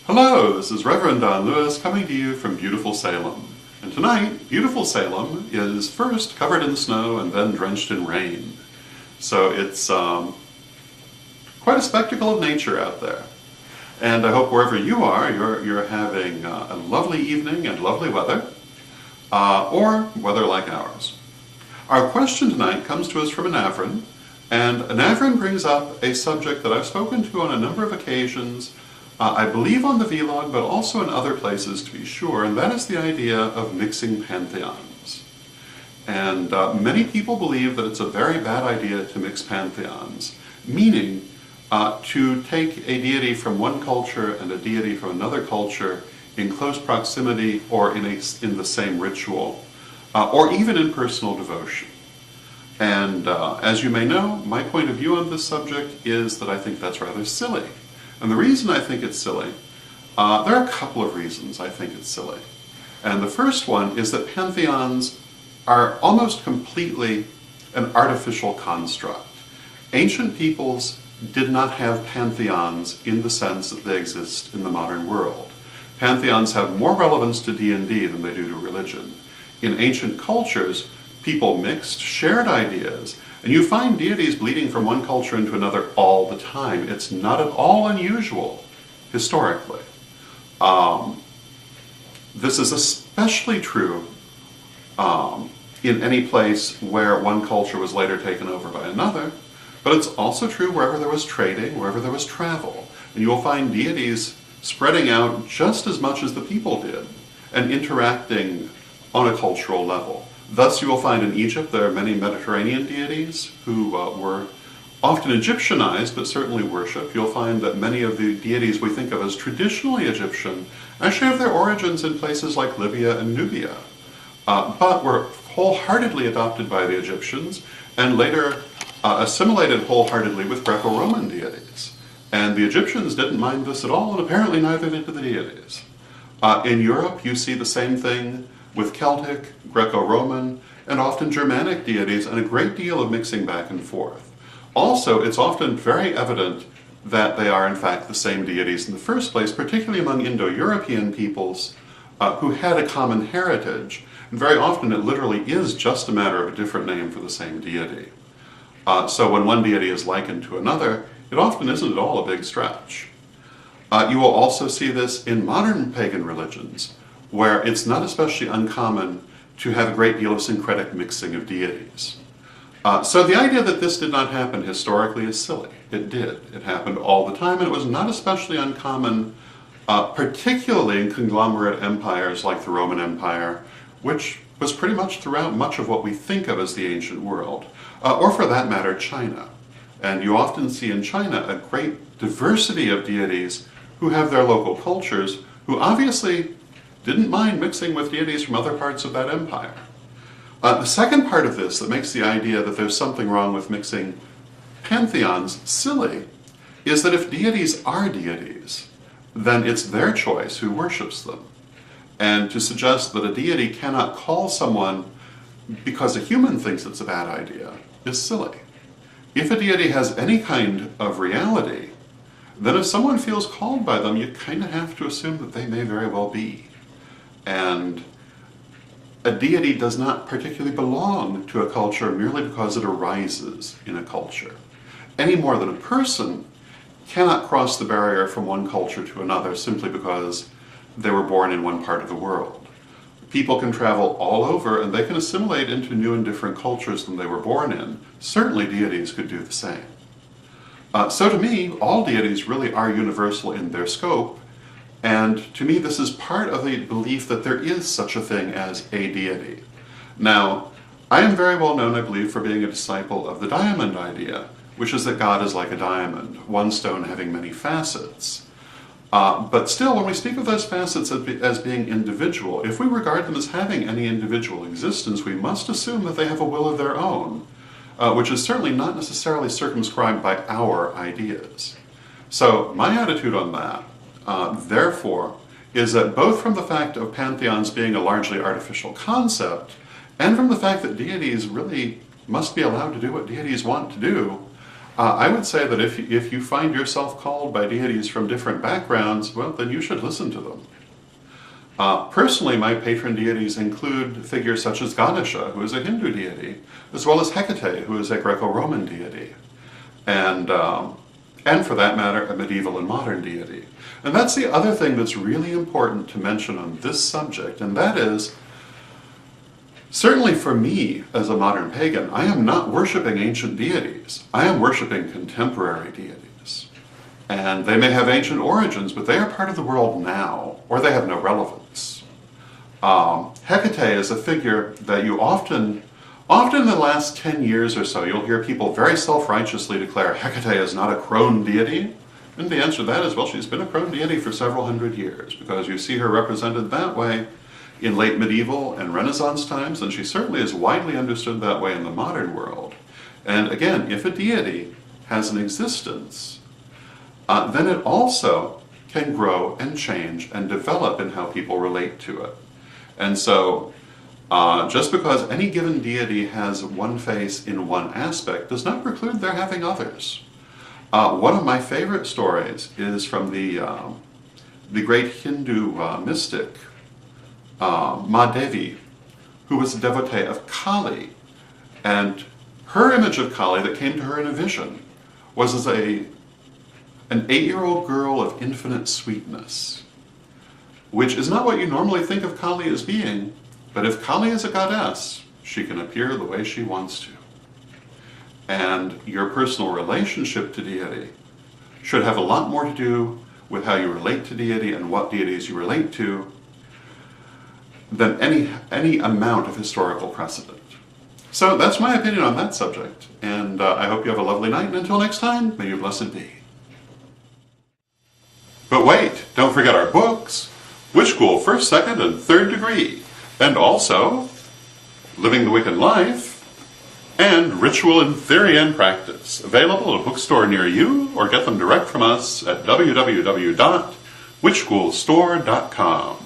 Hello, this is Reverend Don Lewis coming to you from beautiful Salem. And tonight, beautiful Salem is first covered in snow and then drenched in rain. So it's quite a spectacle of nature out there. And I hope wherever you are, you're having a lovely evening and lovely weather, or weather like ours. Our question tonight comes to us from a Navran, and a Navran brings up a subject that I've spoken to on a number of occasions, I believe on the vlog, but also in other places to be sure, and that is the idea of mixing pantheons. And many people believe that it's a very bad idea to mix pantheons, meaning to take a deity from one culture and a deity from another culture in close proximity or in the same ritual, or even in personal devotion. And as you may know, my point of view on this subject is that I think that's rather silly. And the reason I think it's silly, there are a couple of reasons I think it's silly. And the first one is that pantheons are almost completely an artificial construct. Ancient peoples did not have pantheons in the sense that they exist in the modern world. Pantheons have more relevance to D&D than they do to religion. In ancient cultures, people mixed, shared ideas, and you find deities bleeding from one culture into another all the time. It's not at all unusual, historically. This is especially true in any place where one culture was later taken over by another, but it's also true wherever there was trading, wherever there was travel. And you will find deities spreading out just as much as the people did, and interacting on a cultural level. Thus, you will find in Egypt there are many Mediterranean deities who were often Egyptianized, but certainly worshipped. You'll find that many of the deities we think of as traditionally Egyptian actually have their origins in places like Libya and Nubia, but were wholeheartedly adopted by the Egyptians and later assimilated wholeheartedly with Greco-Roman deities. And the Egyptians didn't mind this at all, and apparently neither did the deities. In Europe, you see the same thing with Celtic, Greco-Roman, and often Germanic deities, and a great deal of mixing back and forth. Also, it's often very evident that they are in fact the same deities in the first place, particularly among Indo-European peoples who had a common heritage. And very often it literally is just a matter of a different name for the same deity. So when one deity is likened to another, it often isn't at all a big stretch. You will also see this in modern pagan religions, where it's not especially uncommon to have a great deal of syncretic mixing of deities. So the idea that this did not happen historically is silly. It did. It happened all the time, and it was not especially uncommon, particularly in conglomerate empires like the Roman Empire, which was pretty much throughout much of what we think of as the ancient world, or for that matter, China. And you often see in China a great diversity of deities who have their local cultures, who obviously didn't mind mixing with deities from other parts of that empire. The second part of this that makes the idea that there's something wrong with mixing pantheons silly is that if deities are deities, then it's their choice who worships them. And to suggest that a deity cannot call someone because a human thinks it's a bad idea is silly. If a deity has any kind of reality, then if someone feels called by them, you kind of have to assume that they may very well be. And a deity does not particularly belong to a culture merely because it arises in a culture, any more than a person cannot cross the barrier from one culture to another simply because they were born in one part of the world. People can travel all over and they can assimilate into new and different cultures than they were born in. Certainly deities could do the same. So to me, all deities really are universal in their scope. And to me, this is part of the belief that there is such a thing as a deity. Now, I am very well known, I believe, for being a disciple of the diamond idea, which is that God is like a diamond, one stone having many facets. But still, when we speak of those facets as being individual, if we regard them as having any individual existence, we must assume that they have a will of their own, which is certainly not necessarily circumscribed by our ideas. So my attitude on that, therefore, is that both from the fact of pantheons being a largely artificial concept, and from the fact that deities really must be allowed to do what deities want to do, I would say that if you find yourself called by deities from different backgrounds, well, then you should listen to them. Personally, my patron deities include figures such as Ganesha, who is a Hindu deity, as well as Hecate, who is a Greco-Roman deity, and for that matter, a medieval and modern deity. And that's the other thing that's really important to mention on this subject, and that is, certainly for me, as a modern pagan, I am not worshipping ancient deities. I am worshipping contemporary deities. And they may have ancient origins, but they are part of the world now, or they have no relevance. Hecate is a figure that you often in the last 10 years or so, you'll hear people very self-righteously declare Hecate is not a crone deity. And the answer to that is, well, she's been a crone deity for several hundred years, because you see her represented that way in late medieval and Renaissance times, and she certainly is widely understood that way in the modern world. And again, if a deity has an existence, then it also can grow and change and develop in how people relate to it. And so, just because any given deity has one face in one aspect does not preclude their having others. One of my favorite stories is from the great Hindu mystic, Mahadevi, who was a devotee of Kali. And her image of Kali that came to her in a vision was as an 8-year-old girl of infinite sweetness, which is not what you normally think of Kali as being, but if Kali is a goddess, she can appear the way she wants to. And your personal relationship to deity should have a lot more to do with how you relate to deity and what deities you relate to than any amount of historical precedent. So that's my opinion on that subject, and I hope you have a lovely night, and until next time, may you blessed be. But wait, don't forget our books, Witch School 1st, 2nd, and 3rd Degree, and also Living the Wiccan Life, and Ritual in Theory and Practice, available at a bookstore near you, or get them direct from us at www.witchschoolstore.com.